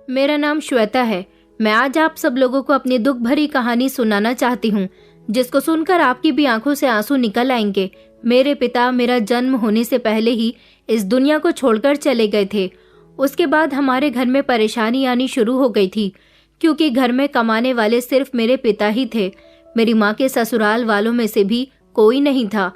मेरा नाम श्वेता है। मैं आज आप सब लोगों को अपनी दुख भरी कहानी सुनाना चाहती हूँ, जिसको सुनकर आपकी भी आंखों से आंसू निकल आएंगे। मेरे पिता मेरा जन्म होने से पहले ही इस दुनिया को छोड़कर चले गए थे। उसके बाद हमारे घर में परेशानी आनी शुरू हो गई थी, क्योंकि घर में कमाने वाले सिर्फ मेरे पिता ही थे। मेरी माँ के ससुराल वालों में से भी कोई नहीं था।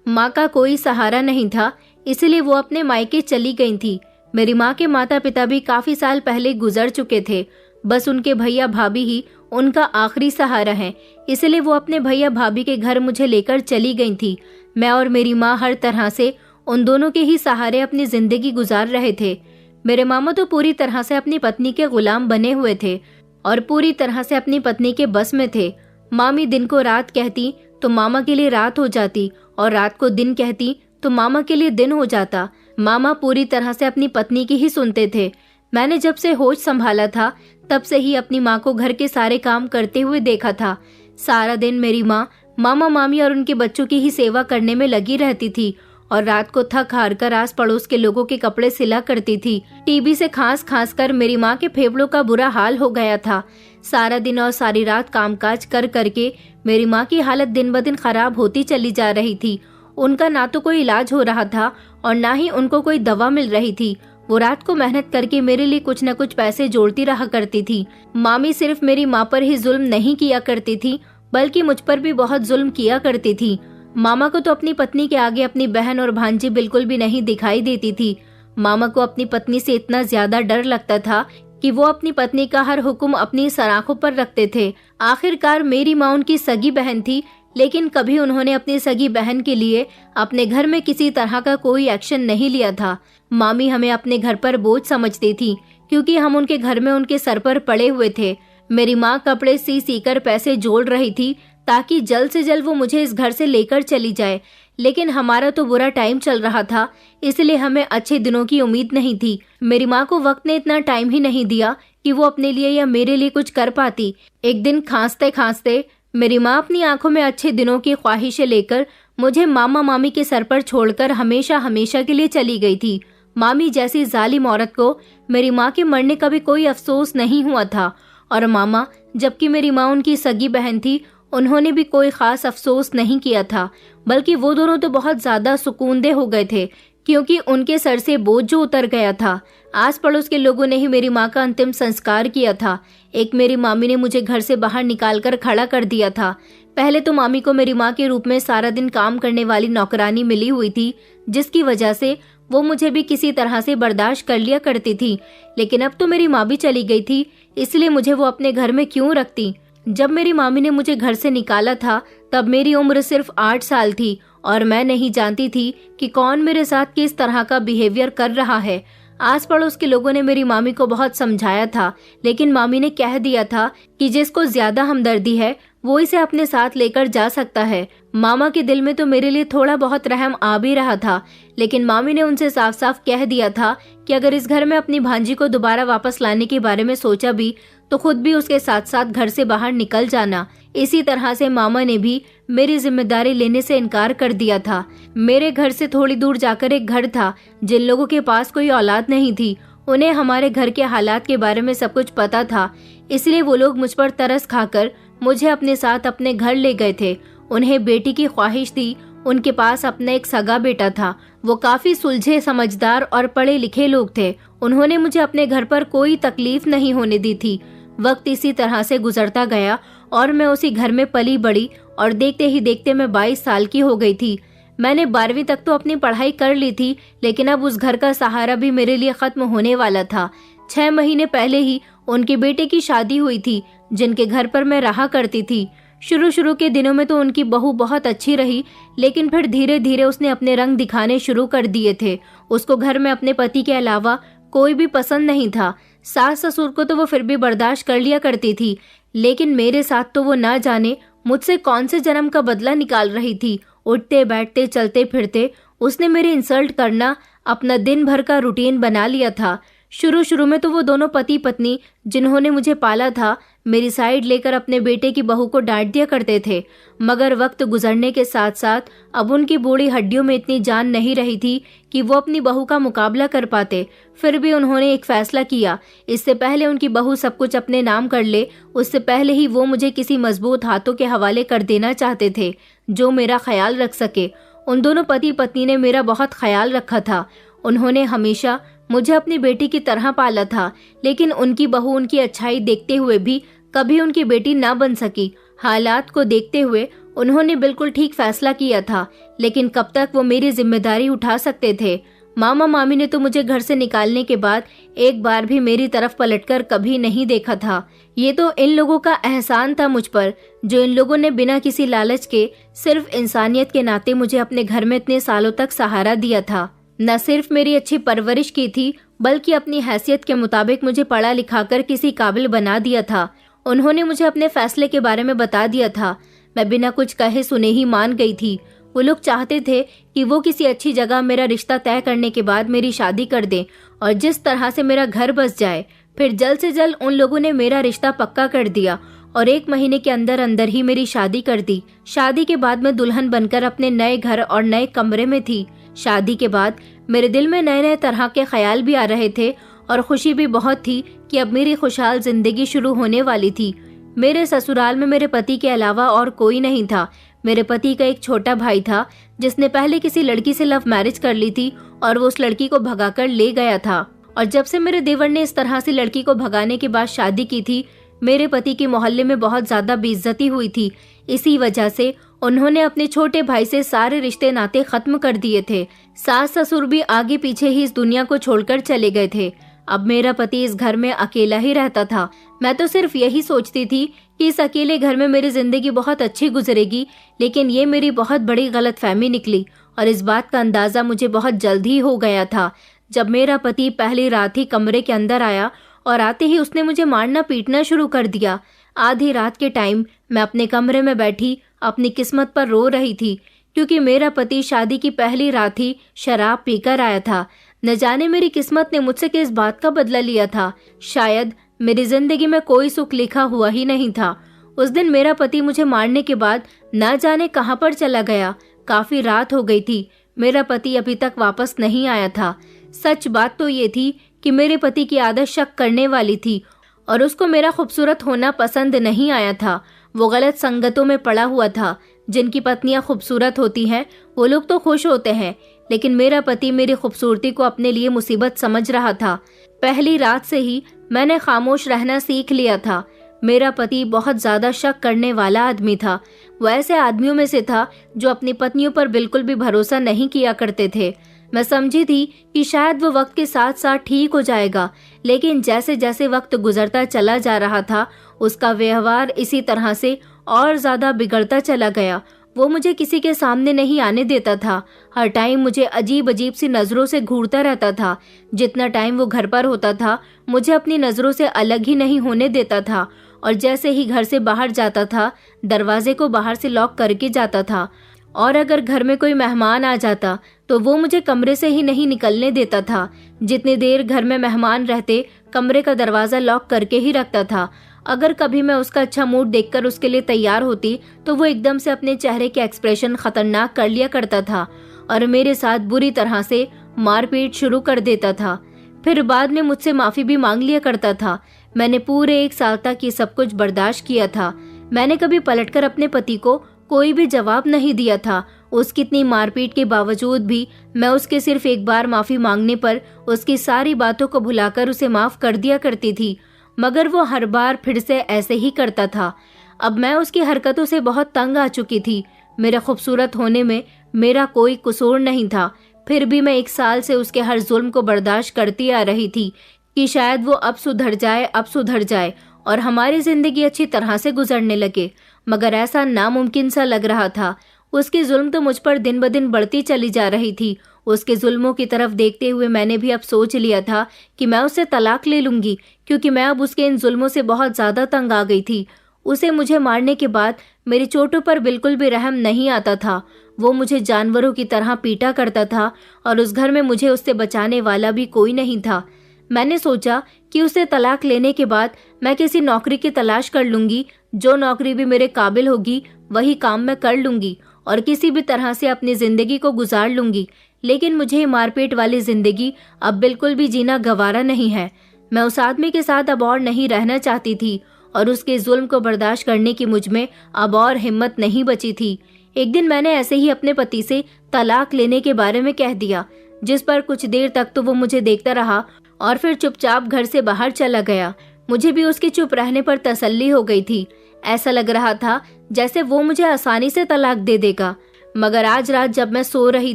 माँ का कोई सहारा नहीं था, इसलिए वो अपने मायके चली गई थी। मेरी माँ के माता पिता भी काफी साल पहले गुजर चुके थे। बस उनके भैया भाभी ही उनका आखिरी सहारा है, इसलिए वो अपने भैया भाभी के घर मुझे लेकर चली गई थी। मैं और मेरी माँ हर तरह से उन दोनों के ही सहारे अपनी जिंदगी गुजार रहे थे। मेरे मामा तो पूरी तरह से अपनी पत्नी के गुलाम बने हुए थे और पूरी तरह से अपनी पत्नी के बस में थे। मामी दिन को रात कहती तो मामा के लिए रात हो जाती, और रात को दिन कहती तो मामा के लिए दिन हो जाता। मामा पूरी तरह से अपनी पत्नी की ही सुनते थे। मैंने जब से होश संभाला था तब से ही अपनी माँ को घर के सारे काम करते हुए देखा था। सारा दिन मेरी माँ मामा मामी और उनके बच्चों की ही सेवा करने में लगी रहती थी, और रात को थक हार कर आस पड़ोस के लोगों के कपड़े सिला करती थी। टीबी से खांस खांस कर मेरी माँ के फेफड़ों का बुरा हाल हो गया था। सारा दिन और सारी रात कामकाज कर करके मेरी माँ की हालत दिन ब दिन खराब होती चली जा रही थी। उनका ना तो कोई इलाज हो रहा था और ना ही उनको कोई दवा मिल रही थी। वो रात को मेहनत करके मेरे लिए कुछ न कुछ पैसे जोड़ती रहा करती थी। मामी सिर्फ मेरी माँ पर ही जुल्म नहीं किया करती थी, बल्कि मुझ पर भी बहुत जुल्म किया करती थी। मामा को तो अपनी पत्नी के आगे अपनी बहन और भांजी बिल्कुल भी नहीं दिखाई देती थी। मामा को अपनी पत्नी से इतना ज्यादा डर लगता था कि वो अपनी पत्नी का हर हुक्म अपनी सराखों पर रखते थे। आखिरकार मेरी माँ उनकी सगी बहन थी, लेकिन कभी उन्होंने अपनी सगी बहन के लिए अपने घर में किसी तरह का कोई एक्शन नहीं लिया था। मामी हमें अपने घर पर बोझ समझती थी, क्योंकि हम उनके घर में उनके सर पर पड़े हुए थे। मेरी माँ कपड़े सी कर पैसे जोड़ रही थी ताकि जल्द से जल्द वो मुझे इस घर से लेकर चली जाए, लेकिन हमारा तो बुरा टाइम चल रहा था, इसलिए हमें अच्छे दिनों की उम्मीद नहीं थी। मेरी माँ को वक्त ने इतना टाइम ही नहीं दिया कि वो अपने लिए या मेरे लिए कुछ कर पाती। एक दिन खांसते खांसते मेरी माँ अपनी आंखों में अच्छे दिनों की ख्वाहिशें लेकर मुझे मामा मामी के सर पर छोड़कर हमेशा हमेशा के लिए चली गई थी। मामी जैसी जालिम औरत को मेरी माँ के मरने का भी कोई अफसोस नहीं हुआ था, और मामा, जबकि मेरी माँ उनकी सगी बहन थी, उन्होंने भी कोई खास अफसोस नहीं किया था, बल्कि वो दोनों तो बहुत ज्यादा सुकूनदेह हो गए थे, क्योंकि उनके सर से बोझ जो उतर गया था। आस पड़ोस के लोगों ने ही मेरी माँ का अंतिम संस्कार किया था। एक मेरी मामी ने मुझे घर से बाहर निकालकर खड़ा कर दिया था। पहले तो मामी को मेरी माँ के रूप में सारा दिन काम करने वाली नौकरानी मिली हुई थी, जिसकी वजह से वो मुझे भी किसी तरह से बर्दाश्त कर लिया करती थी। लेकिन अब तो मेरी माँ भी चली गई थी, इसलिए मुझे वो अपने घर में क्यों रखती। जब मेरी मामी ने मुझे घर से निकाला था तब मेरी उम्र सिर्फ 8 साल थी, और मैं नहीं जानती थी कि कौन मेरे साथ किस तरह का बिहेवियर कर रहा है। आस पड़ोस के लोगों ने मेरी मामी को बहुत समझाया था, लेकिन मामी ने कह दिया था कि जिसको ज्यादा हमदर्दी है वो इसे अपने साथ लेकर जा सकता है। मामा के दिल में तो मेरे लिए थोड़ा बहुत रहम आ भी रहा था, लेकिन मामी ने उनसे साफ साफ कह दिया था कि अगर इस घर में अपनी भांजी को दोबारा वापस लाने के बारे में सोचा भी तो खुद भी उसके साथ साथ घर से बाहर निकल जाना। इसी तरह से मामा ने भी मेरी जिम्मेदारी लेने से इनकार कर दिया था। मेरे घर से थोड़ी दूर जाकर एक घर था। जिन लोगों के पास कोई औलाद नहीं थी, उन्हें हमारे घर के हालात के बारे में सब कुछ पता था, इसलिए वो लोग मुझ पर तरस खाकर मुझे अपने साथ अपने घर ले गए थे। उन्हें बेटी की ख्वाहिश थी। उनके पास अपना एक सगा बेटा था। वो काफी सुलझे, समझदार और पढ़े लिखे लोग थे। उन्होंने मुझे अपने घर पर कोई तकलीफ नहीं होने दी थी। वक्त इसी तरह से गुजरता गया और मैं उसी घर में पली बड़ी, और देखते ही देखते मैं 22 साल की हो गई थी। मैंने 12वीं तक तो अपनी पढ़ाई कर ली थी, लेकिन अब उस घर का सहारा भी मेरे लिए खत्म होने वाला था। 6 महीने पहले ही उनके बेटे की शादी हुई थी, जिनके घर पर मैं रहा करती थी। शुरू के दिनों में तो उनकी बहू बहुत अच्छी रही, लेकिन फिर धीरे धीरे उसने अपने रंग दिखाने शुरू कर दिए थे। उसको घर में अपने पति के अलावा कोई भी पसंद नहीं था। सास ससुर को तो वो फिर भी बर्दाश्त कर लिया करती थी, लेकिन मेरे साथ तो वो ना जाने मुझसे कौन से जन्म का बदला निकाल रही थी। उठते बैठते चलते फिरते उसने मेरे इंसल्ट करना अपना दिन भर का रूटीन बना लिया था। शुरू शुरू में तो वो दोनों पति पत्नी जिन्होंने मुझे पाला था मेरी साइड लेकर अपने बेटे की बहू को डांट दिया करते थे, मगर वक्त गुजरने के साथ साथ अब उनकी बूढ़ी हड्डियों में इतनी जान नहीं रही थी कि वो अपनी बहू का मुकाबला कर पाते। फिर भी उन्होंने एक फैसला किया, इससे पहले उनकी बहू सब कुछ अपने नाम कर ले, उससे पहले ही वो मुझे किसी मजबूत हाथों के हवाले कर देना चाहते थे जो मेरा ख्याल रख सके। उन दोनों पति पत्नी ने मेरा बहुत ख्याल रखा था। उन्होंने हमेशा मुझे अपनी बेटी की तरह पाला था, लेकिन उनकी बहू उनकी अच्छाई देखते हुए भी कभी उनकी बेटी ना बन सकी। हालात को देखते हुए उन्होंने बिल्कुल ठीक फैसला किया था, लेकिन कब तक वो मेरी जिम्मेदारी उठा सकते थे। मामा मामी ने तो मुझे घर से निकालने के बाद एक बार भी मेरी तरफ पलटकर कभी नहीं देखा था। ये तो इन लोगों का एहसान था मुझ पर, जो इन लोगों ने बिना किसी लालच के सिर्फ इंसानियत के नाते मुझे अपने घर में इतने सालों तक सहारा दिया था। न सिर्फ मेरी अच्छी परवरिश की थी, बल्कि अपनी हैसियत के मुताबिक मुझे पढ़ा लिखाकर किसी काबिल बना दिया था। उन्होंने मुझे अपने फैसले के बारे में बता दिया था। मैं बिना कुछ कहे सुने ही मान गई थी। वो लोग चाहते थे कि वो किसी अच्छी जगह मेरा रिश्ता तय करने के बाद मेरी शादी कर दें और जिस तरह से मेरा घर बस जाए। फिर जल्द से जल्द उन लोगों ने मेरा रिश्ता पक्का कर दिया और 1 महीने के अंदर अंदर ही मेरी शादी कर दी। शादी के बाद मैं दुल्हन बनकर अपने नए घर और नए कमरे में थी। शादी के बाद मेरे दिल में नए नए तरह के ख्याल भी आ रहे थे और खुशी भी बहुत थी कि अब मेरी खुशहाल जिंदगी शुरू होने वाली थी। मेरे ससुराल में मेरे पति के अलावा और कोई नहीं था। मेरे पति का एक छोटा भाई था जिसने पहले किसी लड़की से लव मैरिज कर ली थी और वो उस लड़की को भगाकर ले गया था। और जब से मेरे देवर ने इस तरह से लड़की को भगाने के बाद शादी की थी, मेरे पति के मोहल्ले में बहुत ज्यादा बेइज्जती हुई थी। इसी वजह से उन्होंने अपने छोटे भाई से सारे रिश्ते नाते खत्म कर दिए थे। सास ससुर भी आगे पीछे ही इस दुनिया को छोड़कर चले गए थे। अब मेरा पति इस घर में अकेला ही रहता था। मैं तो सिर्फ यही सोचती थी कि इस अकेले घर में मेरी जिंदगी बहुत अच्छी गुजरेगी, लेकिन ये मेरी बहुत बड़ी गलतफहमी निकली और इस बात का अंदाजा मुझे बहुत जल्द ही हो गया था जब मेरा पति पहली रात ही कमरे के अंदर आया और आते ही उसने मुझे मारना पीटना शुरू कर दिया। आधी रात के टाइम मैं अपने कमरे में बैठी अपनी किस्मत पर रो रही थी, क्योंकि मेरा पति शादी की पहली रात ही शराब पीकर आया था। न जाने मेरी किस्मत ने मुझसे किस बात का बदला लिया था। शायद मेरी जिंदगी में कोई सुख लिखा हुआ ही नहीं था। उस दिन मेरा पति मुझे मारने के बाद न जाने कहां पर चला गया। काफी रात हो गई थी। मेरा पति अभी तक वापस नहीं आया था। सच बात तो ये थी कि मेरे पति की आदत शक करने वाली थी और उसको मेरा खूबसूरत होना पसंद नहीं आया था। वो गलत संगतों में पड़ा हुआ था। जिनकी पत्नियां खूबसूरत होती हैं वो लोग तो खुश होते हैं, लेकिन मेरा पति मेरी खूबसूरती को अपने लिए मुसीबत समझ रहा था। पहली रात से ही मैंने खामोश रहना सीख लिया था। मेरा पति बहुत ज्यादा शक करने वाला आदमी था। वो ऐसे आदमियों में से था जो अपनी पत्नियों पर बिल्कुल भी भरोसा नहीं किया करते थे। मैं समझी थी कि शायद वो वक्त के साथ साथ ठीक हो जाएगा, लेकिन जैसे जैसे वक्त गुजरता चला जा रहा था उसका व्यवहार इसी तरह से और ज्यादा बिगड़ता चला गया। वो मुझे किसी के सामने नहीं आने देता था। हर टाइम मुझे अजीब अजीब सी नजरों से घूरता रहता था। जितना टाइम वो घर पर होता था मुझे अपनी नजरों से अलग ही नहीं होने देता था और जैसे ही घर से बाहर जाता था दरवाजे को बाहर से लॉक करके जाता था। और अगर घर में कोई मेहमान आ जाता तो वो मुझे कमरे से ही नहीं निकलने देता था। जितनी देर घर में मेहमान रहते कमरे का दरवाजा लॉक करके ही रखता था। अगर कभी मैं उसका अच्छा मूड देखकर उसके लिए तैयार होती तो वो एकदम से अपने चेहरे के एक्सप्रेशन खतरनाक कर लिया करता था और मेरे साथ बुरी तरह से मारपीट शुरू कर देता था। फिर बाद में मुझसे माफी भी मांग लिया करता था। मैंने पूरे 1 साल तक ये सब कुछ बर्दाश्त किया था। मैंने कभी पलटकर अपने पति को कोई भी जवाब नहीं दिया था। उसकी इतनी मारपीट के बावजूद भी मैं उसके सिर्फ एक बार माफी मांगने पर उसकी सारी बातों को भुलाकर उसे माफ कर दिया करती थी, मगर वो हर बार फिर से ऐसे ही करता था। अब मैं उसकी हरकतों से बहुत तंग आ चुकी थी। मेरे खूबसूरत होने में मेरा कोई कसूर नहीं था, फिर भी मैं 1 साल से उसके हर जुल्म को बर्दाश्त करती आ रही थी कि शायद वो अब सुधर जाए और हमारी जिंदगी अच्छी तरह से गुजरने लगे। मगर ऐसा नामुमकिन सा लग रहा था। उसकी जुल्म तो मुझ पर दिन ब दिन बढ़ती चली जा रही थी। उसके जुल्मों की तरफ देखते हुए मैंने भी अब सोच लिया था कि मैं उससे तलाक ले लूंगी, क्योंकि मैं अब उसके इन जुल्मों से बहुत ज्यादा तंग आ गई थी। उसे मुझे मारने के बाद मेरी चोटों पर बिल्कुल भी रहम नहीं आता था। वो मुझे जानवरों की तरह पीटा करता था और उस घर में मुझे उससे बचाने वाला भी कोई नहीं था। मैंने सोचा कि उसे तलाक लेने के बाद मैं किसी नौकरी की तलाश कर लूंगी, जो नौकरी भी मेरे काबिल होगी वही काम मैं कर लूंगी और किसी भी तरह से अपनी जिंदगी को गुजार लूंगी। लेकिन मुझे मारपीट वाली जिंदगी अब बिल्कुल भी जीना गवारा नहीं है। मैं उस आदमी के साथ अब और नहीं रहना चाहती थी और उसके जुल्म को बर्दाश्त करने की मुझ में अब और हिम्मत नहीं बची थी। एक दिन मैंने ऐसे ही अपने पति से तलाक लेने के बारे में कह दिया, जिस पर कुछ देर तक तो वो मुझे देखता रहा और फिर चुपचाप घर से बाहर चला गया। मुझे भी उसके चुप रहने पर तसल्ली हो गई थी। ऐसा लग रहा था जैसे वो मुझे आसानी से तलाक दे देगा। मगर आज रात जब मैं सो रही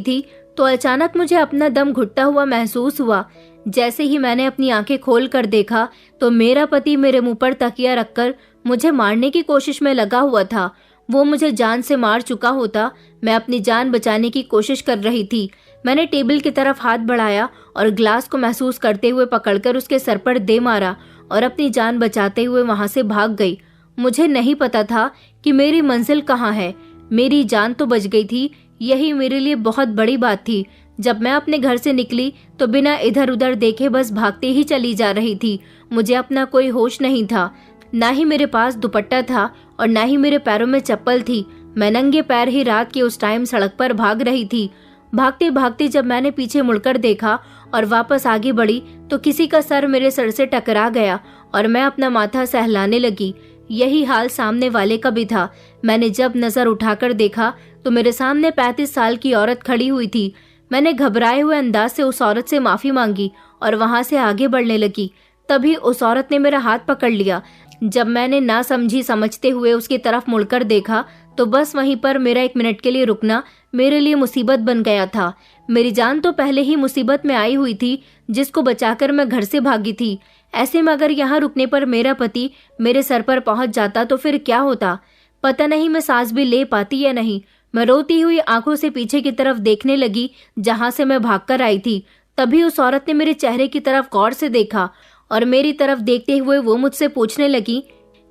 थी तो अचानक मुझे अपना दम घुटता हुआ महसूस हुआ। जैसे ही मैंने अपनी आंखें खोल कर देखा तो मेरा पति मेरे मुंह पर तकिया रखकर मुझे मारने की कोशिश में लगा हुआ था। वो मुझे जान से मार चुका होता। मैं अपनी जान बचाने की कोशिश कर रही थी। मैंने टेबल की तरफ हाथ बढ़ाया और ग्लास को महसूस करते हुए पकड़कर उसके सर पर दे मारा और अपनी जान बचाते हुए वहां से भाग गई। मुझे नहीं पता था कि मेरी मंजिल कहाँ है। मेरी जान तो बच गई थी, यही मेरे लिए बहुत बड़ी बात थी। जब मैं अपने घर से निकली तो बिना इधर उधर देखे बस भागते ही चली जा रही थी। मुझे अपना कोई होश नहीं था, ना ही मेरे पास दुपट्टा था और ना ही मेरे पैरों में चप्पल थी। मैं नंगे पैर ही रात के उस टाइम सड़क पर भाग रही थी। भागते भागते जब मैंने पीछे मुड़कर देखा और वापस आगे बढ़ी तो किसी का सर मेरे सर से टकरा गया और मैं अपना माथा सहलाने लगी। यही हाल सामने वाले का भी था। मैंने जब नजर उठाकर देखा तो मेरे सामने 35 साल की औरत खड़ी हुई थी। मैंने घबराए हुए अंदाज से उस औरत से माफी मांगी और वहां से आगे बढ़ने लगी। तभी उस औरत ने मेरा हाथ पकड़ लिया। जब मैंने ना समझी समझते हुए उसकी तरफ मुड़कर देखा तो बस वहीं पर मेरा 1 मिनट के लिए रुकना मेरे लिए मुसीबत बन गया था। मेरी जान तो पहले ही मुसीबत में आई हुई थी, जिसको बचाकर मैं घर से भागी थी। ऐसे में अगर यहाँ रुकने पर मेरा पति मेरे सर पर पहुंच जाता तो फिर क्या होता। पता नहीं मैं सांस भी ले पाती या नहीं। मैं रोती हुई आंखों से पीछे की तरफ देखने लगी जहां से मैं भागकर आई थी। तभी उस औरत ने मेरे चेहरे की तरफ गौर से देखा और मेरी तरफ देखते हुए वो मुझसे पूछने लगी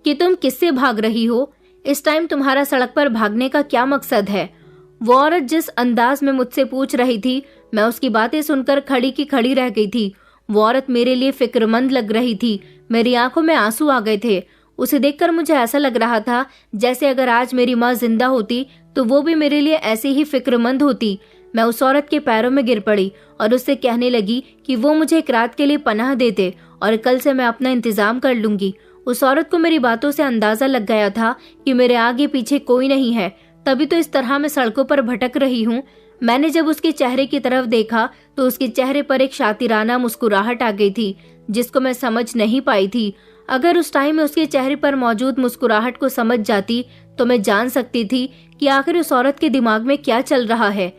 कि तुम किससे भाग रही हो? इस टाइम तुम्हारा सड़क पर भागने का क्या मकसद है? वो औरत जिस अंदाज में मुझसे पूछ रही थी, मैं उसकी बातें सुनकर खड़ी की खड़ी रह गई थी। वो औरत मेरे लिए फिक्रमंद लग रही थी। मेरी आंखों में आंसू आ गए थे। उसे देखकर मुझे ऐसा लग रहा था जैसे अगर आज मेरी माँ जिंदा होती तो वो भी मेरे लिए ऐसे ही फिक्रमंद होती। मैं उस औरत के पैरों में गिर पड़ी और उससे कहने लगी कि वो मुझे एक रात के लिए पनाह दे दे और कल से मैं अपना इंतजाम कर लूंगी। उस औरत को मेरी बातों से अंदाजा लग गया था कि मेरे आगे पीछे कोई नहीं है, तभी तो इस तरह मैं सड़कों पर भटक रही हूँ। मैंने जब उसके चेहरे की तरफ देखा तो उसके चेहरे पर एक शातिराना मुस्कुराहट आ गई थी, जिसको मैं समझ नहीं पाई थी। अगर उस टाइम में उसके चेहरे पर मौजूद मुस्कुराहट को समझ जाती तो मैं जान सकती थी कि आखिर उस औरत के दिमाग में क्या चल रहा है,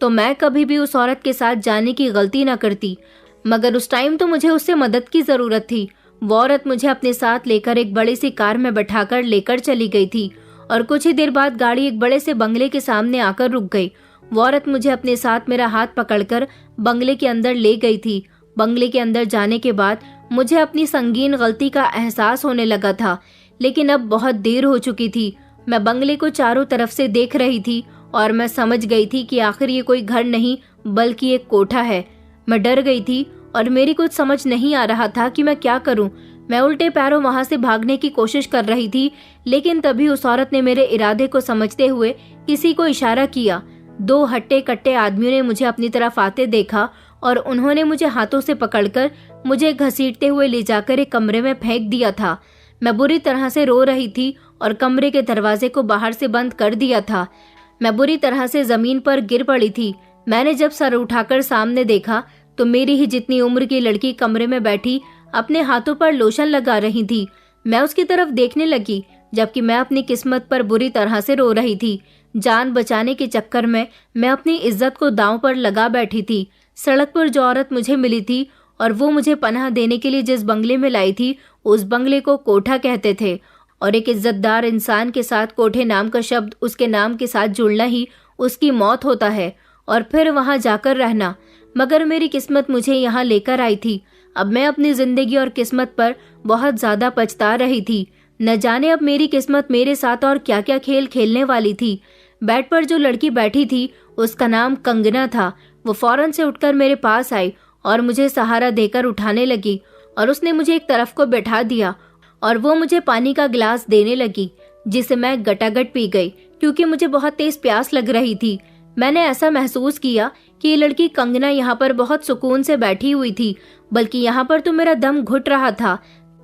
तो मैं कभी भी उस औरत के साथ जाने की गलती न करती। मगर उस टाइम तो मुझे उससे मदद की जरूरत थी। वो औरत मुझे अपने साथ लेकर एक बड़ी सी कार में बैठाकर लेकर चली गई थी और कुछ ही देर बाद गाड़ी एक बड़े से बंगले के सामने आकर रुक गई। वो औरत मुझे अपने साथ मेरा हाथ पकड़कर बंगले के अंदर ले गई थी। बंगले के अंदर जाने के बाद मुझे अपनी संगीन गलती का एहसास होने लगा था, लेकिन अब बहुत देर हो चुकी थी। मैं बंगले को चारों तरफ से देख रही थी और मैं समझ गई थी कि आखिर ये कोई घर नहीं बल्कि एक कोठा है। मैं डर गई थी और मेरी कुछ समझ नहीं आ रहा था कि मैं क्या करूं। मैं उल्टे पैरों वहां से भागने की कोशिश कर रही थी, लेकिन तभी उस औरत ने मेरे इरादे को समझते हुए किसी को इशारा किया। 2 हट्टे कट्टे आदमियों ने मुझे अपनी तरफ आते देखा और उन्होंने मुझे हाथों से पकड़कर मुझे घसीटते हुए ले जाकर एक कमरे में फेंक दिया था। मैं बुरी तरह से रो रही थी और कमरे के दरवाजे को बाहर से बंद कर दिया था। मैं बुरी तरह से जमीन पर गिर पड़ी थी। मैंने जब सर उठाकर सामने देखा तो मेरी ही जितनी उम्र की लड़की कमरे में बैठी अपने हाथों पर लोशन लगा रही थी। मैं उसकी तरफ देखने लगी, जबकि मैं अपनी किस्मत पर बुरी तरह से रो रही थी। जान बचाने के चक्कर में मैं अपनी इज्जत को दांव पर लगा बैठी थी। सड़क पर जो औरत मुझे मिली थी और वो मुझे पनाह देने के लिए जिस बंगले में लाई थी, उस बंगले को कोठा कहते थे और एक इज्जतदार इंसान के साथ कोठे नाम का शब्द उसके नाम के साथ जुड़ना ही उसकी मौत होता है और फिर वहां जाकर रहना। मगर मेरी किस्मत मुझे यहाँ लेकर आई थी। अब मैं अपनी जिंदगी और किस्मत पर बहुत ज्यादा पछता रही थी। न जाने अब मेरी किस्मत मेरे साथ और क्या क्या खेल खेलने वाली थी। बेड पर जो लड़की बैठी थी उसका नाम कंगना था। वो फौरन से उठकर मेरे पास आई और मुझे सहारा देकर उठाने लगी और उसने मुझे एक तरफ को बैठा दिया और वो मुझे पानी का गिलास देने लगी, जिसे मैं गटागट पी गई क्योंकि मुझे बहुत तेज प्यास लग रही थी। मैंने ऐसा महसूस किया कि ये लड़की कंगना यहाँ पर बहुत सुकून से बैठी हुई थी, बल्कि यहाँ पर तो मेरा दम घुट रहा था।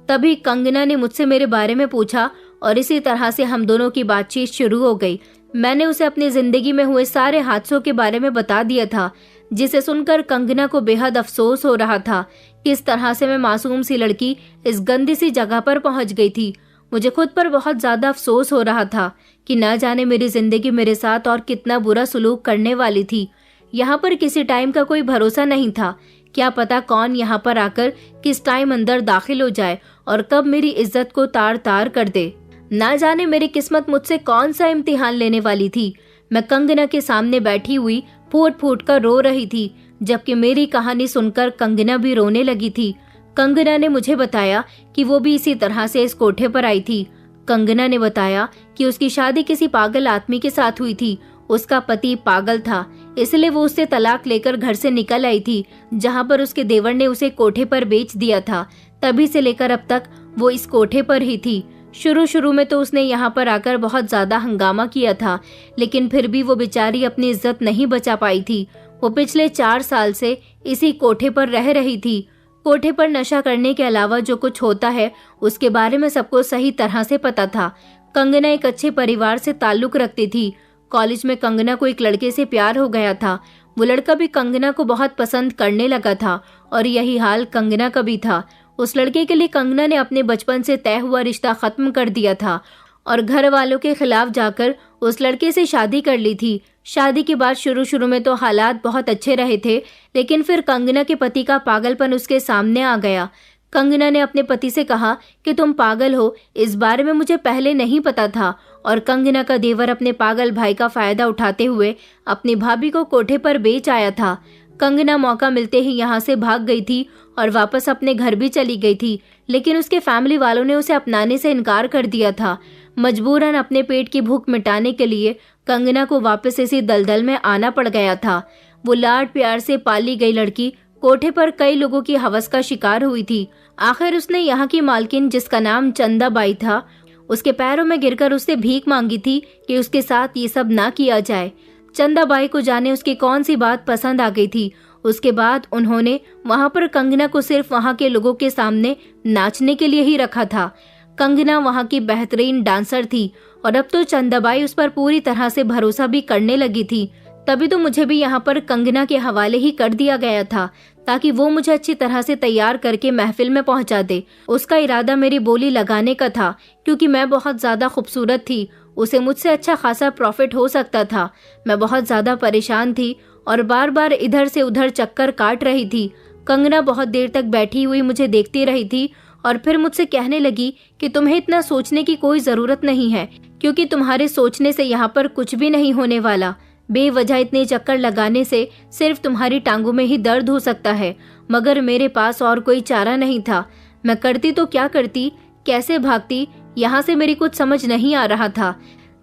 तभी कंगना ने मुझसे मेरे बारे में पूछा और इसी तरह से हम दोनों की बातचीत शुरू हो गई। मैंने उसे अपनी जिंदगी में हुए सारे हादसों के बारे में बता दिया था, जिसे सुनकर कंगना को बेहद अफसोस हो रहा था। किस तरह से मैं मासूम सी लड़की इस गंदी सी जगह पर पहुंच गई थी। मुझे खुद पर बहुत ज्यादा अफसोस हो रहा था कि न जाने मेरी जिंदगी मेरे साथ और कितना बुरा सलूक करने वाली थी। यहाँ पर किसी टाइम का कोई भरोसा नहीं था। क्या पता कौन यहाँ पर आकर किस टाइम अंदर दाखिल हो जाए और कब मेरी इज्जत को तार तार कर दे। ना जाने मेरी किस्मत मुझसे कौन सा इम्तिहान लेने वाली थी। मैं कंगना के सामने बैठी हुई फूट फूट कर रो रही थी, जबकि मेरी कहानी सुनकर कंगना भी रोने लगी थी। कंगना ने मुझे बताया कि वो भी इसी तरह से इस कोठे पर आई थी। कंगना ने बताया कि उसकी शादी किसी पागल आदमी के साथ हुई थी। उसका पति पागल था, इसलिए वो उससे तलाक लेकर घर से निकल आई थी, जहाँ पर उसके देवर ने उसे कोठे पर बेच दिया था। तभी से लेकर अब तक वो इस कोठे पर ही थी। शुरू में तो उसने यहाँ पर आकर बहुत ज्यादा हंगामा किया था, लेकिन फिर भी वो बेचारी अपनी इज्जत नहीं बचा पाई थी। वो पिछले 4 साल से इसी कोठे पर रह रही थी। कोठे पर नशा करने के अलावा जो कुछ होता है उसके बारे में सबको सही तरह से पता था। कंगना एक अच्छे परिवार से ताल्लुक रखती थी। कॉलेज में कंगना को एक लड़के से प्यार हो गया था। वो लड़का भी कंगना को बहुत पसंद करने लगा था और यही हाल कंगना का भी था। उस लड़के के लिए कंगना ने अपने बचपन से तय हुआ रिश्ता खत्म कर दिया था और घर वालों के खिलाफ जाकर उस लड़के से शादी कर ली थी। शादी के बाद शुरू में तो हालात बहुत अच्छे रहे थे, लेकिन फिर कंगना के पति का पागलपन उसके सामने आ गया। कंगना ने अपने पति से कहा कि तुम पागल हो, इस बारे में मुझे पहले नहीं पता था। और कंगना का देवर अपने पागल भाई का फायदा उठाते हुए अपनी भाभी को कोठे पर बेच आया था। कंगना मौका मिलते ही यहाँ से भाग गई थी और वापस अपने घर भी चली गई थी, लेकिन उसके फैमिली वालों ने उसे अपनाने से इनकार कर दिया था। मजबूरन अपने पेट की भूख मिटाने के लिए कंगना को वापस इसी दलदल में आना पड़ गया था। वो लाड प्यार से पाली गई लड़की कोठे पर कई लोगों की हवस का शिकार हुई थी। आखिर उसने यहाँ की मालकिन, जिसका नाम चंदाबाई था, उसके पैरों में गिरकर उससे भीख मांगी थी कि उसके साथ ये सब ना किया जाए। चंदाबाई को जाने उसकी कौन सी बात पसंद आ गई थी। उसके बाद उन्होंने वहां पर कंगना को सिर्फ वहां के लोगों के सामने नाचने के लिए ही रखा था। कंगना वहां की बेहतरीन डांसर थी और अब तो चंदाबाई उस पर पूरी तरह से भरोसा भी करने लगी थी। तभी तो मुझे भी यहाँ पर कंगना के हवाले ही कर दिया गया था, ताकि वो मुझे अच्छी तरह से तैयार करके महफिल में पहुंचा दे। उसका इरादा मेरी बोली लगाने का था, क्योंकि मैं बहुत ज्यादा खूबसूरत थी। उसे मुझसे अच्छा खासा प्रॉफिट हो सकता था। मैं बहुत ज्यादा परेशान थी और बार बार इधर से उधर चक्कर काट रही थी। कंगना बहुत देर तक बैठी हुई मुझे देखती रही थी और फिर मुझसे कहने लगी कि तुम्हें इतना सोचने की कोई जरूरत नहीं है, क्योंकि तुम्हारे सोचने से यहाँ पर कुछ भी नहीं होने वाला। बेवजह इतने चक्कर लगाने से सिर्फ तुम्हारी टांगों में ही दर्द हो सकता है। मगर मेरे पास और कोई चारा नहीं था। मैं करती तो क्या करती, कैसे भागती, यहाँ से मेरी कुछ समझ नहीं आ रहा था।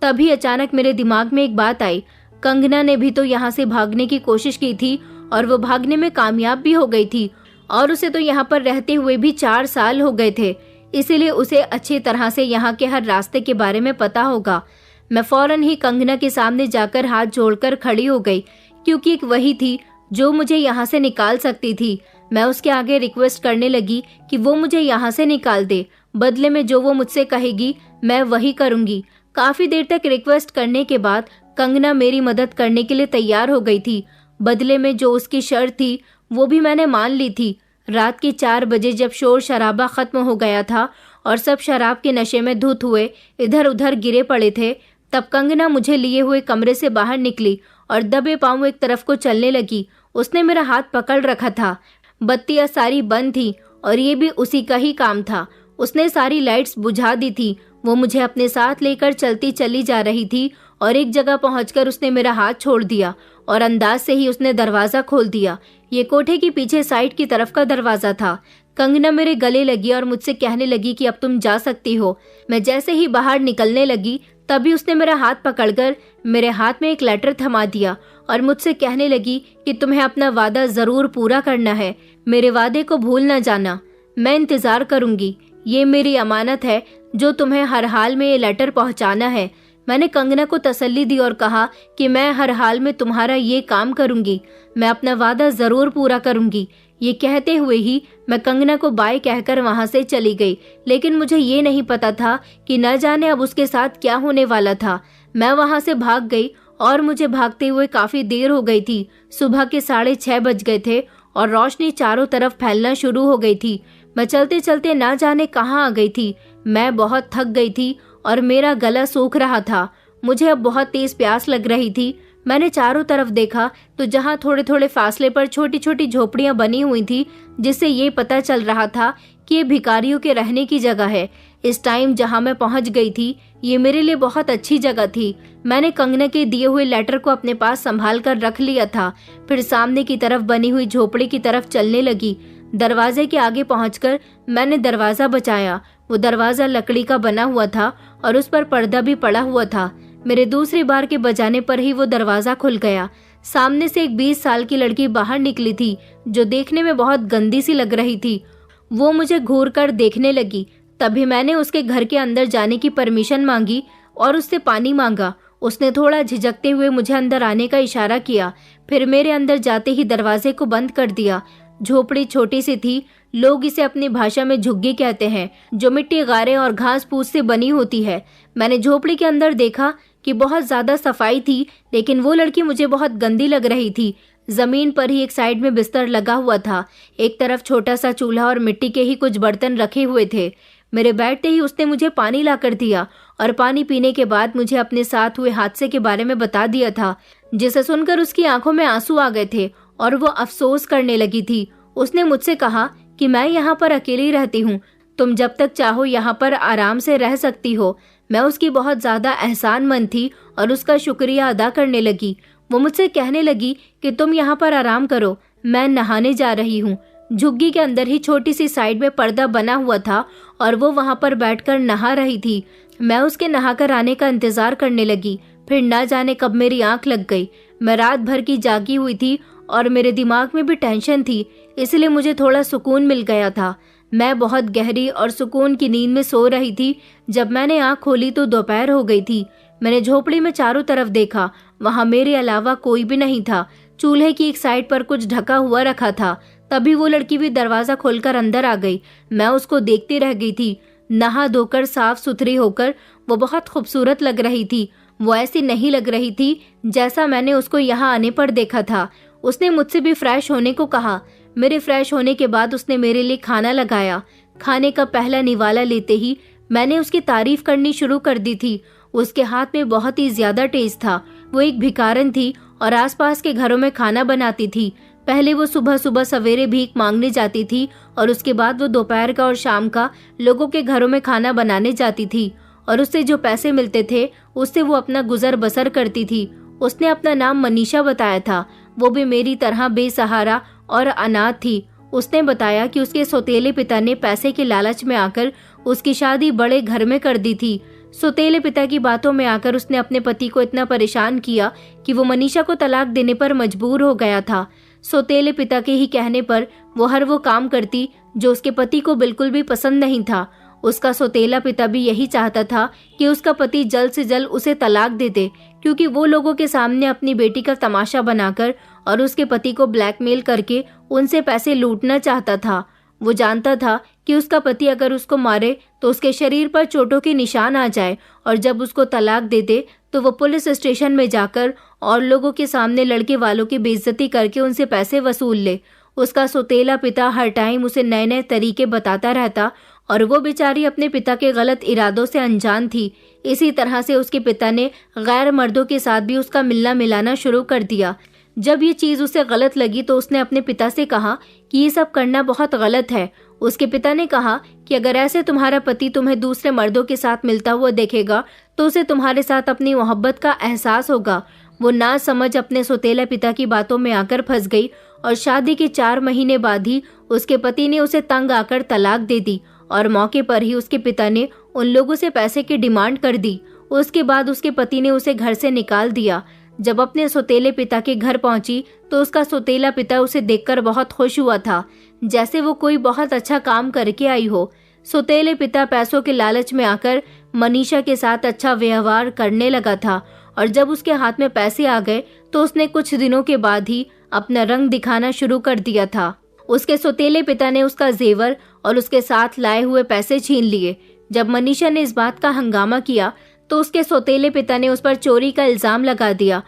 तभी अचानक मेरे दिमाग में एक बात आई। कंगना ने भी तो यहाँ से भागने की कोशिश की थी और वो भागने में कामयाब भी हो गई थी, और उसे तो यहाँ पर रहते हुए भी 4 साल हो गए थे। इसीलिए उसे अच्छी तरह से यहाँ के हर रास्ते के बारे में पता होगा। मैं फौरन ही कंगना के सामने जाकर हाथ जोड़कर खड़ी हो गई, क्योंकि एक वही थी जो मुझे यहाँ से निकाल सकती थी। मैं उसके आगे रिक्वेस्ट करने लगी कि वो मुझे यहाँ से निकाल दे। बदले में जो वो मुझसे कहेगी मैं वही करूँगी। काफी देर तक रिक्वेस्ट करने के बाद कंगना मेरी मदद करने के लिए तैयार हो गई थी। बदले में जो उसकी शर्त थी वो भी मैंने मान ली थी। रात के 4 बजे जब शोर शराबा खत्म हो गया था और सब शराब के नशे में धुत हुए इधर उधर गिरे पड़े थे, तब कंगना मुझे लिए हुए कमरे से बाहर निकली और दबे पांव एक तरफ को चलने लगी। उसने मेरा हाथ पकड़ रखा था। बत्तियां सारी बंद थी और ये भी उसी का ही काम था। उसने सारी लाइट्स बुझा दी थी। वो मुझे अपने साथ लेकर चलती चली जा रही थी और एक जगह पहुंचकर उसने मेरा हाथ छोड़ दिया और अंदाज से ही उसने दरवाजा खोल दिया। ये कोठे की पीछे साइड की तरफ का दरवाजा था। कंगना मेरे गले लगी और मुझसे कहने लगी कि अब तुम जा सकती हो। मैं जैसे ही बाहर निकलने लगी तभी उसने मेरा हाथ पकड़कर मेरे हाथ में एक लेटर थमा दिया और मुझसे कहने लगी कि तुम्हें अपना वादा जरूर पूरा करना है, मेरे वादे को भूल न जाना। मैं इंतजार करूंगी, ये मेरी अमानत है जो तुम्हें हर हाल में ये लेटर पहुंचाना है। मैंने कंगना को तसल्ली दी और कहा कि मैं हर हाल में तुम्हारा ये काम करूंगी, मैं अपना वादा जरूर पूरा करूंगी। ये कहते हुए ही मैं कंगना को बाय कहकर वहां से चली गई, लेकिन मुझे ये नहीं पता था कि न जाने अब उसके साथ क्या होने वाला था। मैं वहां से भाग गई और मुझे भागते हुए काफी देर हो गई थी। सुबह के 6:30 बज गए थे और रोशनी चारों तरफ फैलना शुरू हो गई थी। मैं चलते चलते ना जाने कहाँ आ गई थी। मैं बहुत थक गई थी और मेरा गला सूख रहा था। मुझे अब बहुत तेज प्यास लग रही थी। मैंने चारों तरफ देखा तो जहाँ थोड़े थोड़े फासले पर छोटी छोटी झोपड़ियां बनी हुई थी, जिससे ये पता चल रहा था कि ये भिखारियों के रहने की जगह है। इस टाइम जहाँ मैं पहुँच गई थी, ये मेरे लिए बहुत अच्छी जगह थी। मैंने कंगना के दिए हुए लेटर को अपने पास संभाल कर रख लिया था। फिर सामने की तरफ बनी हुई झोपड़ी की तरफ चलने लगी। दरवाजे के आगे पहुंचकर मैंने दरवाजा बचाया। वो दरवाजा लकड़ी का बना हुआ था और उस पर पर्दा भी पड़ा हुआ था। मेरे दूसरी बार के बजाने पर ही वो दरवाजा खुल गया। सामने से एक 20 साल की लड़की बाहर निकली थी, जो देखने में बहुत गंदी सी लग रही थी। वो मुझे घूर कर देखने लगी। तभी मैंने उसके घर के अंदर जाने की परमिशन मांगी और उससे पानी मांगा। उसने थोड़ा झिझकते हुए मुझे अंदर आने का इशारा किया, फिर मेरे अंदर जाते ही दरवाजे को बंद कर दिया। झोपड़ी छोटी सी थी। लोग इसे अपनी भाषा में झुग्गी कहते हैं, जो मिट्टी, गारे और घास फूस से बनी होती है। मैंने झोपड़ी के अंदर देखा कि बहुत ज्यादा सफाई थी, लेकिन वो लड़की मुझे बहुत गंदी लग रही थी। जमीन पर ही एक साइड में बिस्तर लगा हुआ था। एक तरफ छोटा सा चूल्हा और मिट्टी के ही कुछ बर्तन रखे हुए थे। मेरे बैठते ही उसने मुझे पानी लाकर दिया और पानी पीने के बाद मुझे अपने साथ हुए हादसे के बारे में बता दिया था, जिसे सुनकर उसकी आंखों में आंसू आ गए थे और वो अफसोस करने लगी थी। उसने मुझसे कहा कि मैं यहाँ पर अकेली रहती हूँ, तुम जब तक चाहो यहाँ पर आराम से रह सकती हो। मैं उसकी बहुत ज्यादा एहसानमंद थी और उसका शुक्रिया अदा करने लगी। वो मुझसे कहने लगी कि तुम यहाँ पर आराम करो, मैं नहाने जा रही हूँ। झुग्गी के अंदर ही छोटी सी साइड में पर्दा बना हुआ था और वो वहाँ पर बैठकर नहा रही थी। मैं उसके नहाकर आने का इंतजार करने लगी। फिर ना जाने कब मेरी आंख लग गई। मैं रात भर की जागी हुई थी और मेरे दिमाग में भी टेंशन थी, इसलिए मुझे थोड़ा सुकून मिल गया था। मैं बहुत गहरी और सुकून की नींद में सो रही थी। जब मैंने आंख खोली तो दोपहर हो गई थी। मैंने झोपड़ी में चारों तरफ देखा, वहां मेरे अलावा कोई भी नहीं था। चूल्हे की एक साइड पर कुछ ढका हुआ रखा था। तभी वो लड़की भी दरवाजा खोलकर अंदर आ गई। मैं उसको देखती रह गई थी। नहा धोकर साफ सुथरी होकर वो बहुत खूबसूरत लग रही थी। वो ऐसी नहीं लग रही थी जैसा मैंने उसको यहाँ आने पर देखा था। उसने मुझसे भी फ्रेश होने को कहा। मेरे फ्रेश होने के बाद उसने मेरे लिए खाना लगाया। खाने का पहला निवाला लेते ही मैंने उसकी तारीफ करनी शुरू कर दी थी। उसके हाथ में बहुत ही ज्यादा टेस्ट था। वो एक भिखारन थी और आसपास के घरों में खाना बनाती थी। पहले वो सुबह सुबह सवेरे भीख मांगने जाती थी और उसके बाद वो दोपहर का और शाम का लोगों के घरों में खाना बनाने जाती थी और उससे जो पैसे मिलते थे उससे वो अपना गुजर बसर करती थी। उसने अपना नाम मनीषा बताया था। वो भी मेरी तरह बेसहारा और अनाथ थी। उसने बताया कि उसके सौतेले पिता ने पैसे के लालच में आकर उसकी शादी बड़े घर में कर दी थी। सौतेले पिता की बातों में आकर उसने अपने पति को इतना परेशान किया कि वो मनीषा को तलाक देने पर मजबूर हो गया था। सौतेले पिता के ही कहने पर वो हर वो काम करती जो उसके पति को बिल्कुल भी पसंद नहीं था। उसका सौतेला पिता भी यही चाहता था कि उसका पति जल्द से जल्द उसे तलाक दे दे, क्योंकि वो लोगों के सामने अपनी बेटी का तमाशा बनाकर और उसके पति को ब्लैकमेल करके उनसे पैसे लूटना चाहता था। वो जानता था कि उसका पति अगर उसको मारे तो उसके शरीर पर चोटों के निशान आ जाए और जब उसको तलाक दे दे तो वो पुलिस स्टेशन में जाकर और लोगों के सामने लड़के वालों की बेइज्जती करके उनसे पैसे वसूल ले। उसका सौतेला पिता हर टाइम उसे नए नए तरीके बताता रहता और वो बेचारी अपने पिता के गलत इरादों से अनजान थी। इसी तरह से उसके पिता ने गैर मर्दों के साथ भी उसका मिलना मिलाना शुरू कर दिया। जब ये चीज उसे गलत लगी तो उसने अपने पिता से कहा कि ये सब करना बहुत गलत है। उसके पिता ने कहा कि अगर ऐसे तुम्हारा पति तुम्हें दूसरे मर्दों के साथ मिलता हुआ देखेगा तो उसे तुम्हारे साथ अपनी मोहब्बत का एहसास होगा। वो ना समझ अपने सौतेला पिता की बातों में आकर फंस गई और शादी के 4 महीने बाद ही उसके पति ने उसे तंग आकर तलाक दे दी और मौके पर ही उसके पिता ने उन लोगों से पैसे की डिमांड कर दी। उसके बाद उसके पति ने उसे घर से निकाल दिया। जब अपने सौतेले पिता के घर पहुंची तो उसका सौतेला पिता उसे देखकर बहुत खुश हुआ था, जैसे वो कोई बहुत अच्छा काम करके आई हो। सौतेले पिता पैसों के लालच में आकर मनीषा के साथ अच्छा व्यवहार करने लगा था और जब उसके हाथ में पैसे आ गए तो उसने कुछ दिनों के बाद ही अपना रंग दिखाना शुरू कर दिया था। उसके सौतेले पिता ने उसका जेवर और उसके साथ लाए हुए पैसे छीन लिए। जब मनीषा ने इस बात का हंगामा किया तो उसके सौतेले पिता ने उस पर चोरी का इल्जाम लगा दिया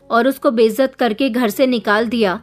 और उसको बेइज्जत करके घर से निकाल दिया।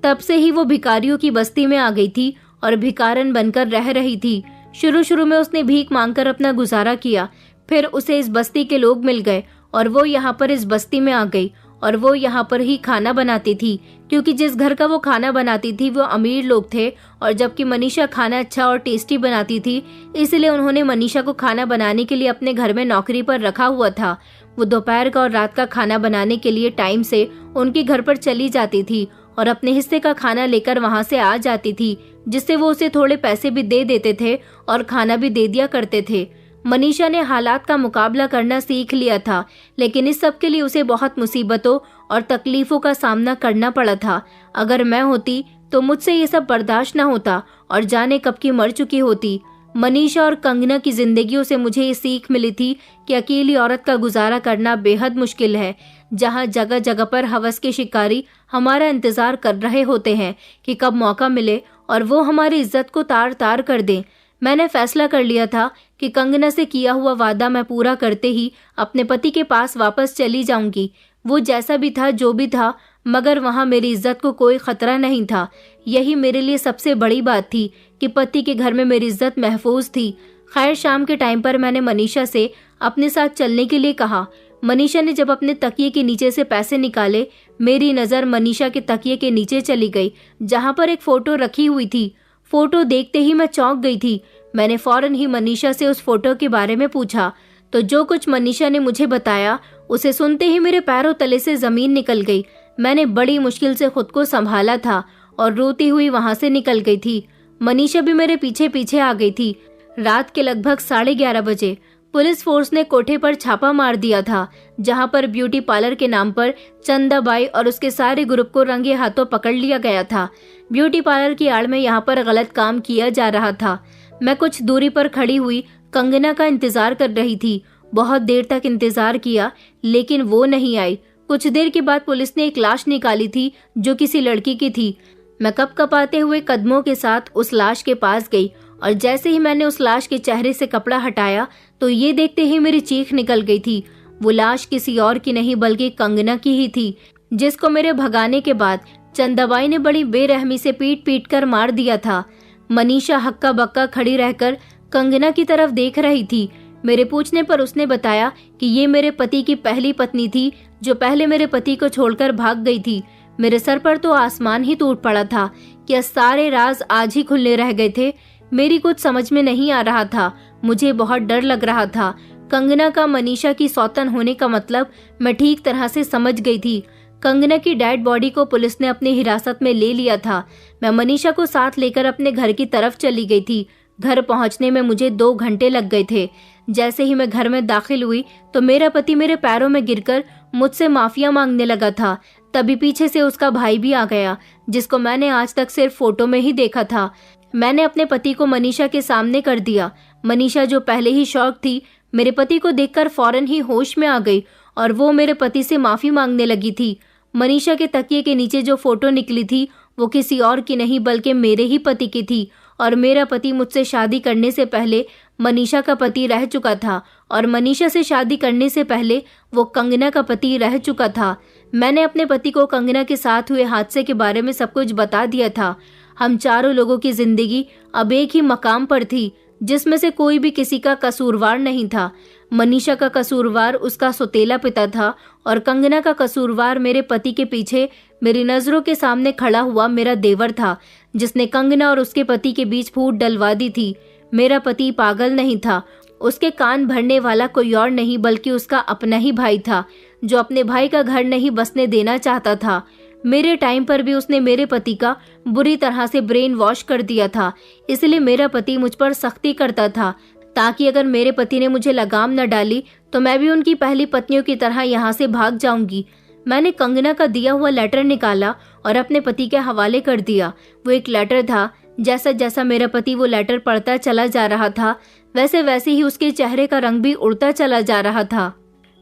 तब से ही वो भिखारियों की बस्ती में आ गई थी और भिखारन बनकर रह रही थी। शुरू में उसने भीख मांगकर अपना गुजारा किया, फिर उसे इस बस्ती के लोग मिल गए और वो यहाँ पर इस बस्ती में आ गई और वो यहाँ पर ही खाना बनाती थी, क्योंकि जिस घर का वो खाना बनाती थी वो अमीर लोग थे और जबकि मनीषा खाना अच्छा और टेस्टी बनाती थी, इसलिए उन्होंने मनीषा को खाना बनाने के लिए अपने घर में नौकरी पर रखा हुआ था। वो दोपहर का और रात का खाना बनाने के लिए टाइम से उनके घर पर चली जाती थी और अपने हिस्से का खाना लेकर वहाँ से आ जाती थी, जिससे वो उसे थोड़े पैसे भी दे देते थे और खाना भी दे दिया करते थे। मनीषा ने हालात का मुकाबला करना सीख लिया था, लेकिन इस सब के लिए उसे बहुत मुसीबतों और तकलीफों का सामना करना पड़ा था। अगर मैं होती तो मुझसे ये सब बर्दाश्त न होता और जाने कब की मर चुकी होती। मनीषा और कंगना की जिंदगियों से मुझे ये सीख मिली थी कि अकेली औरत का गुजारा करना बेहद मुश्किल है, जहाँ जगह जगह पर हवस के शिकारी हमारा इंतजार कर रहे होते हैं कि कब मौका मिले और वो हमारी इज्जत को तार तार कर दें। मैंने फैसला कर लिया था कि कंगना से किया हुआ वादा मैं पूरा करते ही अपने पति के पास वापस चली जाऊंगी। वो जैसा भी था, जो भी था, मगर वहाँ मेरी इज्जत को कोई खतरा नहीं था। यही मेरे लिए सबसे बड़ी बात थी कि पति के घर में मेरी इज्जत महफूज थी। खैर, शाम के टाइम पर मैंने मनीषा से अपने साथ चलने के लिए कहा। मनीषा ने जब अपने तकिए के नीचे से पैसे निकाले, मेरी नज़र मनीषा के तकिए के नीचे चली गई, जहाँ पर एक फोटो रखी हुई थी। फोटो देखते ही मैं चौंक गई थी। मैंने फौरन ही मनीषा से उस फोटो के बारे में पूछा तो जो कुछ मनीषा ने मुझे बताया, उसे सुनते ही मेरे पैरों तले से जमीन निकल गई। मैंने बड़ी मुश्किल से खुद को संभाला था और रोती हुई वहां से निकल गई थी। मनीषा भी मेरे पीछे पीछे आ गई थी। रात के लगभग 11:30 बजे पुलिस फोर्स ने कोठे पर छापा मार दिया था, जहां पर ब्यूटी पार्लर के नाम पर चंदाबाई और उसके सारे ग्रुप को रंगे हाथों पकड़ लिया गया था। ब्यूटी पार्लर की आड़ में यहां पर गलत काम किया जा रहा था। मैं कुछ दूरी पर खड़ी हुई कंगना का इंतजार कर रही थी। बहुत देर तक इंतजार किया, लेकिन वो नहीं आई। कुछ देर के बाद पुलिस ने एक लाश निकाली थी जो किसी लड़की की थी। मैं कपकपाते हुए कदमों के साथ उस लाश के पास गई और जैसे ही मैंने उस लाश के चेहरे से कपड़ा हटाया तो ये देखते ही मेरी चीख निकल गई थी। वो लाश किसी और की नहीं बल्कि कंगना की ही थी, जिसको मेरे भगाने के बाद चंदाबाई ने बड़ी बेरहमी से पीट पीट कर मार दिया था। मनीषा हक्का बक्का खड़ी रहकर कंगना की तरफ देख रही थी। मेरे पूछने पर उसने बताया कि ये मेरे पति की पहली पत्नी थी, जो पहले मेरे पति को छोड़कर भाग गई थी। मेरे सर पर तो आसमान ही टूट पड़ा था कि सारे राज आज ही खुलने रह गए थे। मेरी कुछ समझ में नहीं आ रहा था। मुझे बहुत डर लग रहा था। कंगना का मनीषा की सौतन होने का मतलब मैं ठीक तरह से समझ गई थी। कंगना की डेड बॉडी को पुलिस ने अपनी हिरासत में ले लिया था। मैं मनीषा को साथ लेकर अपने घर की तरफ चली गई थी। घर पहुंचने में मुझे 2 घंटे लग गए थे। जैसे ही मैं घर में दाखिल हुई तो मेरा पति मेरे पैरों में गिरकर मुझसे माफिया मांगने लगा था। तभी पीछे से उसका भाई भी आ गया, जिसको मैंने आज तक सिर्फ फोटो में ही देखा था। मैंने अपने पति को मनीषा के सामने कर दिया। मनीषा, जो पहले ही शॉक थी, मेरे पति को देखकर फौरन ही होश में आ गई और वो मेरे पति से माफी मांगने लगी थी। मनीषा के तकिए के नीचे जो फोटो निकली थी वो किसी और की नहीं बल्कि मेरे ही पति की थी और मेरा पति मुझसे शादी करने से पहले मनीषा का पति रह चुका था और मनीषा से शादी करने से पहले वो कंगना का पति रह चुका था। मैंने अपने पति को कंगना के साथ हुए हादसे के बारे में सब कुछ बता दिया था। हम चारों लोगों की जिंदगी अब एक ही मकाम पर थी, जिसमें से कोई भी किसी का कसूरवार नहीं था। मनीषा का कसूरवार उसका सौतेला पिता था और कंगना का कसूरवार मेरे पति के पीछे मेरी नजरों के सामने खड़ा हुआ मेरा देवर था, जिसने कंगना और उसके पति के बीच फूट डलवा दी थी। मेरा पति पागल नहीं था। उसके कान भरने वाला कोई और नहीं बल्कि उसका अपना ही भाई था, जो अपने भाई का घर नहीं बसने देना चाहता था। मेरे टाइम पर भी उसने मेरे पति का बुरी तरह से ब्रेन वॉश कर दिया था, इसलिए मेरा पति मुझ पर सख्ती करता था ताकि अगर मेरे पति ने मुझे लगाम न डाली तो मैं भी उनकी पहली पत्नियों की तरह यहाँ से भाग जाऊंगी। मैंने कंगना का दिया हुआ लेटर निकाला और अपने पति के हवाले कर दिया। वो एक लेटर था। जैसा जैसा मेरा पति वो लेटर पढ़ता चला जा रहा था, वैसे वैसे ही उसके चेहरे का रंग भी उड़ता चला जा रहा था।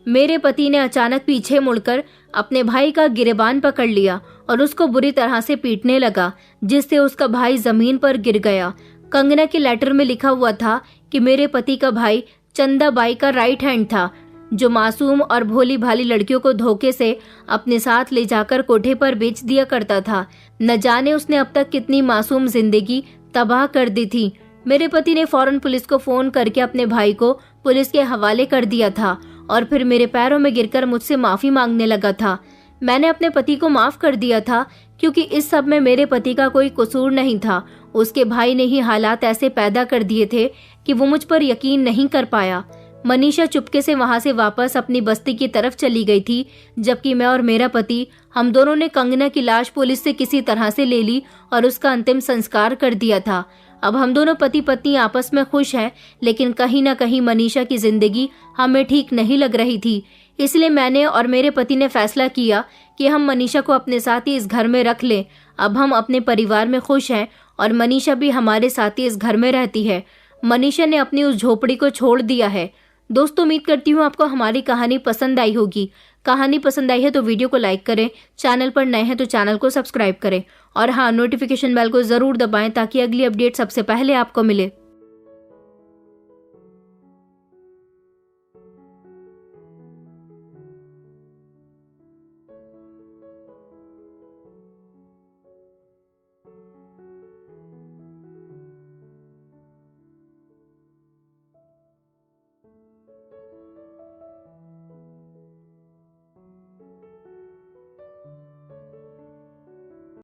मेरे पति ने अचानक पीछे मुड़कर अपने भाई का गिरेबान पकड़ लिया और उसको बुरी तरह से पीटने लगा, जिससे उसका भाई जमीन पर गिर गया। कंगना के लेटर में लिखा हुआ था कि मेरे पति का भाई चंदा बाई का राइट हैंड था, जो मासूम और भोली भाली लड़कियों को धोखे से अपने साथ ले जाकर कोठे पर बेच दिया करता था। न जाने उसने अब तक कितनी मासूम जिंदगी तबाह कर दी थी। मेरे पति ने फौरन पुलिस को फोन करके अपने भाई को पुलिस के हवाले कर दिया था और फिर मेरे पैरों में गिरकर मुझसे माफी मांगने लगा था। मैंने अपने पति को माफ कर दिया था, क्योंकि इस सब में मेरे पति का कोई कसूर नहीं था। उसके भाई ने ही हालात ऐसे पैदा कर दिए थे कि वो मुझ पर यकीन नहीं कर पाया। मनीषा चुपके से वहां से वापस अपनी बस्ती की तरफ चली गई थी, जबकि मैं और मेरा पति, हम दोनों ने कंगना की लाश पुलिस से किसी तरह से ले ली और उसका अंतिम संस्कार कर दिया था। अब हम दोनों पति पत्नी आपस में खुश हैं, लेकिन कहीं न कहीं मनीषा की जिंदगी हमें ठीक नहीं लग रही थी। इसलिए मैंने और मेरे पति ने फैसला किया कि हम मनीषा को अपने साथ ही इस घर में रख लें। अब हम अपने परिवार में खुश हैं और मनीषा भी हमारे साथ ही इस घर में रहती है। मनीषा ने अपनी उस झोपड़ी को छोड़ दिया है। दोस्तों, उम्मीद करती हूँ आपको हमारी कहानी पसंद आई होगी। कहानी पसंद आई है तो वीडियो को लाइक करें, चैनल पर नए हैं तो चैनल को सब्सक्राइब करें और हाँ, नोटिफिकेशन बेल को जरूर दबाएं ताकि अगली अपडेट सबसे पहले आपको मिले।